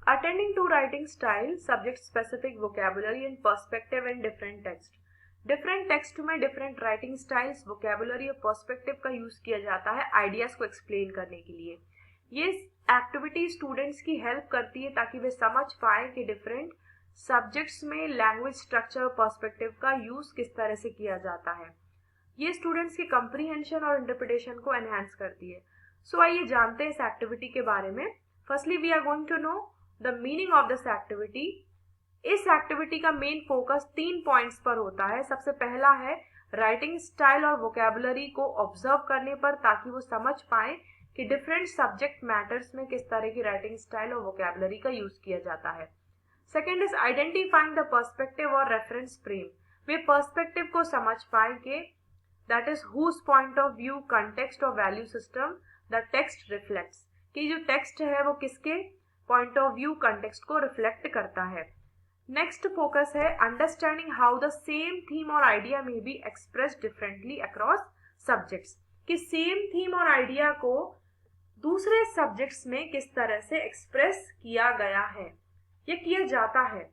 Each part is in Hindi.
Attending to writing style, subject specific vocabulary and perspective in different text. Different text में डिफरेंट राइटिंग स्टाइल्स, वोकेबुलरी और पर्सपेक्टिव का यूज किया जाता है आइडियाज को एक्सप्लेन करने के लिए। ये एक्टिविटी स्टूडेंट्स की हेल्प करती है ताकि वे समझ पाए कि डिफरेंट सब्जेक्ट्स में लैंग्वेज स्ट्रक्चर और पर्सपेक्टिव का यूज किस तरह से किया जाता है। ये स्टूडेंट्स की कंप्रीहेंशन और इंटरप्रिटेशन को एनहांस करती है। सो आइए जानते हैं इस एक्टिविटी के बारे में। Firstly we are going to know the meaning of this activity. इस एक्टिविटी का मेन फोकस 3 पॉइंट्स पर होता है। सबसे पहला है राइटिंग स्टाइल और वोकेबुलरी को ऑब्जर्व करने पर, ताकि वो समझ पाए कि डिफरेंट सब्जेक्ट मैटर्स में किस तरह की राइटिंग स्टाइल और वोकेबुलरी का यूज किया जाता है। Second is identifying the perspective और रेफरेंस फ्रेम। वे पर्सपेक्टिव को समझ पाए कि that is whose point of view, context और value system the text reflects, कि जो टेक्स्ट है वो किसके पॉइंट ऑफ व्यू, कंटेक्स्ट को रिफ्लेक्ट करता है। नेक्स्ट फोकस है understanding how the same theme और आइडिया में be express differently across subjects, कि सेम थीम और आइडिया को दूसरे सब्जेक्ट्स में किस तरह से एक्सप्रेस किया गया है या किया जाता है।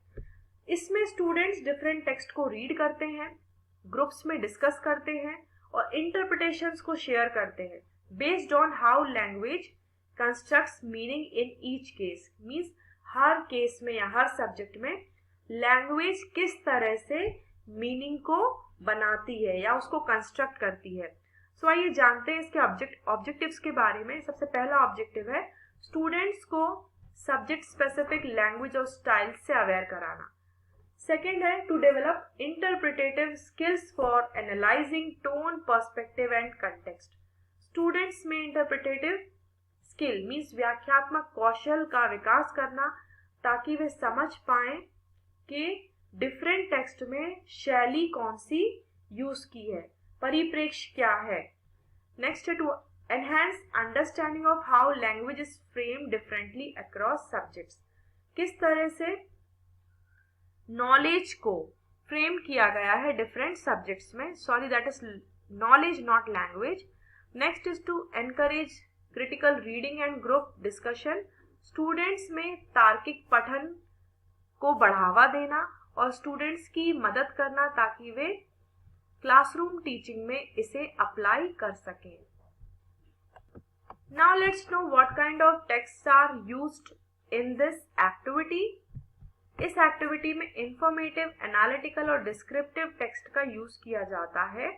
इसमें स्टूडेंट्स डिफरेंट टेक्स्ट को रीड करते हैं, ग्रुप्स में डिस्कस करते हैं और इंटरप्रिटेशंस को शेयर करते हैं based on how language constructs meaning in each case. Means her case में या हर सब्जेक्ट में लैंग्वेज किस तरह से मीनिंग को बनाती है या उसको कंस्ट्रक्ट करती है। सो आइए जानते हैं इसके ऑब्जेक्टिव्स के बारे में। सबसे पहला ऑब्जेक्टिव है स्टूडेंट्स को सब्जेक्ट स्पेसिफिक लैंग्वेज और स्टाइल से अवेयर कराना। सेकेंड है to develop interpretative skills for analysing tone, perspective and context. Students में इंटरप्रिटेटिव स्किल मीन्स व्याख्यात्मक कौशल का विकास करना, ताकि वे समझ पाए कि डिफरेंट टेक्स्ट में शैली कौन सी यूज की है, परिप्रेक्ष्य क्या है। नेक्स्ट है to enhance understanding of how language is frame differently across subjects, किस तरह से नॉलेज को फ्रेम किया गया है डिफरेंट सब्जेक्ट्स में। Sorry, that is knowledge not language. Next is to encourage critical reading and group discussion. Students में तार्किक पठन को बढ़ावा देना और स्टूडेंट्स की मदद करना ताकि वे क्लासरूम टीचिंग में इसे अप्लाई कर सकें। Now let's know what kind of texts are used in this activity. इस एक्टिविटी में इंफॉर्मेटिव, एनालिटिकल और डिस्क्रिप्टिव टेक्स्ट का यूज किया जाता है।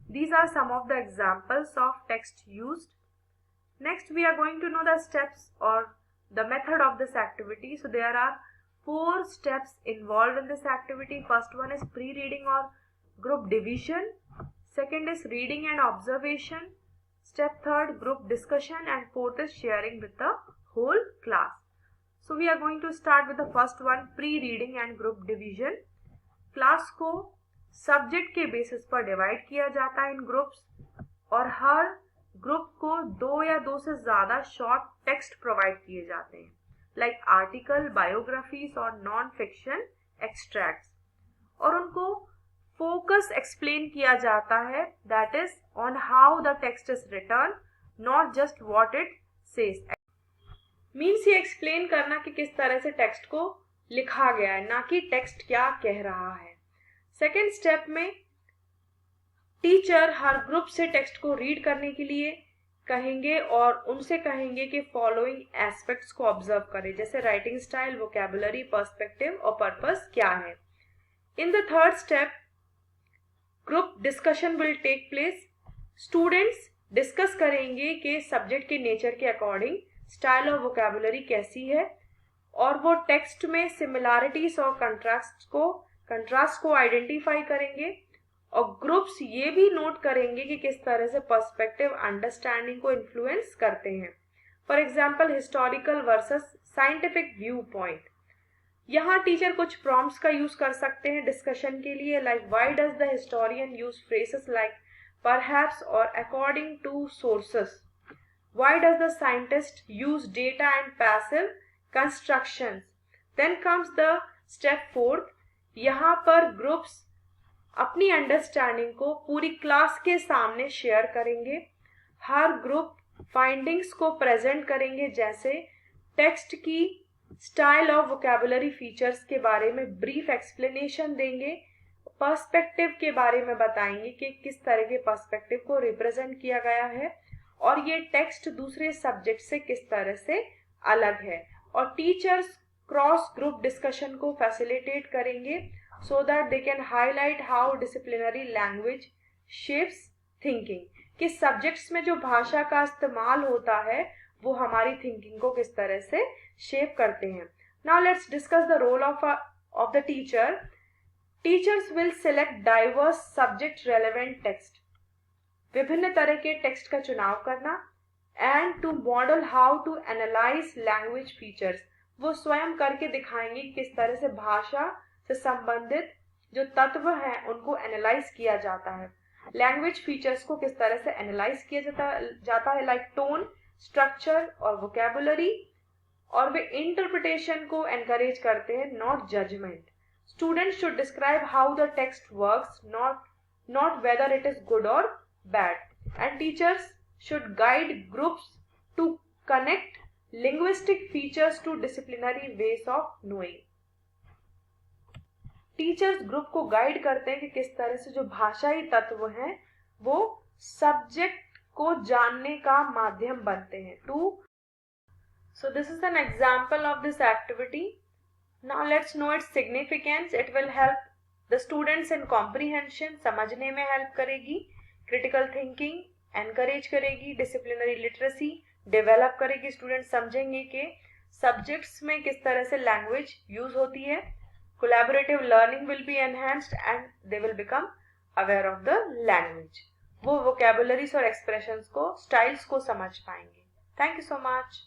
These are some of the examples of text used. Next, we are going to know the steps or the method of this activity. So there are 4 steps involved in this activity. First one is pre-reading or group division. Second is reading and observation. Step third, group discussion, and fourth is sharing with the whole class. So we are going to start with the first one, pre-reading and group division. Class को सब्जेक्ट के बेसिस पर डिवाइड किया जाता है इन ग्रुप्स, और हर ग्रुप को 2 या 2 से ज्यादा शॉर्ट टेक्स्ट प्रोवाइड किए जाते हैं, लाइक आर्टिकल, बायोग्राफीज और नॉन फिक्शन एक्सट्रैक्ट्स, और उनको फोकस एक्सप्लेन किया जाता है, that is on how the text is return, not just what it says. Means ये एक्सप्लेन करना कि किस तरह से टेक्स्ट को लिखा गया है, ना कि टेक्स्ट क्या कह रहा है। सेकेंड स्टेप में टीचर हर ग्रुप से टेक्स्ट को रीड करने के लिए कहेंगे और उनसे कहेंगे कि फॉलोइंग एस्पेक्ट्स को ऑब्जर्व करें, जैसे राइटिंग स्टाइल, वोकेबुलरी, पर्सपेक्टिव और पर्पस क्या है। In the third step group discussion will take place. Students discuss करेंगे कि सब्जेक्ट के नेचर के अकॉर्डिंग स्टाइल और वोकेबुलरी कैसी है, और वो टेक्स्ट में सिमिलैरिटीज और कंट्रास्ट को आइडेंटिफाई करेंगे, और ग्रुप्स ये भी नोट करेंगे कि किस तरह से पर्सपेक्टिव अंडरस्टैंडिंग को इन्फ्लुएंस करते हैं। For example, historical versus scientific view point. यहाँ टीचर कुछ प्रॉम्प्ट्स का यूज कर सकते हैं डिस्कशन के लिए, like why does the historian use phrases like perhaps और according to sources, why does the scientist use data and passive constructions. Then comes the step 4। यहाँ पर ग्रुप्स अपनी अंडरस्टैंडिंग को पूरी क्लास के सामने शेयर करेंगे। हर ग्रुप फाइंडिंग्स को प्रेजेंट करेंगे, जैसे टेक्स्ट की स्टाइल ऑफ वोकेबुलरी फीचर्स के बारे में ब्रीफ एक्सप्लेनेशन देंगे। पर्सपेक्टिव के बारे में बताएंगे कि किस तरह के पर्सपेक्टिव को रिप्रेजेंट किया गया है और ये टेक्स्ट दूसरे सब्जेक्ट से किस तरह से अलग है। और टीचर्स क्रॉस ग्रुप डिस्कशन को फैसिलिटेट करेंगे so that they can highlight how disciplinary language shapes thinking, कि सब्जेक्ट्स में जो भाषा का इस्तेमाल होता है वो हमारी थिंकिंग को किस तरह से शेप करते हैं। Now let's discuss the role of the teacher. Teachers will select diverse subject relevant text, विभिन्न तरह के टेक्स्ट का चुनाव करना, and to model how to analyse language features, वो स्वयं करके दिखाएंगे किस तरह से भाषा से संबंधित जो तत्व हैं उनको एनालाइज किया जाता है। लैंग्वेज फीचर्स को किस तरह से एनालाइज किया जाता है, लाइक टोन, स्ट्रक्चर और वोकेबुलरी, और वे इंटरप्रिटेशन को एनकरेज करते हैं, not judgement. Students should describe how the text works, not whether it is good और bad, and teachers should guide groups to connect linguistic features to disciplinary ways of knowing। Teachers group को गाइड करते हैं कि किस तरह से जो भाषाई तत्व हैं वो सब्जेक्ट को जानने का माध्यम बनते हैं। So this is an example of this activity. Now let's know its significance. It will help the students in comprehension, समझने में help करेगी, critical thinking encourage करेगी, disciplinary literacy डेवलप करेगी। स्टूडेंट समझेंगे कि सब्जेक्ट्स में किस तरह से लैंग्वेज यूज होती है। Collaborative learning will be enhanced and they will become aware of the language. वो वोकेबुलरीज और एक्सप्रेशंस को, स्टाइल्स को समझ पाएंगे। Thank you so much.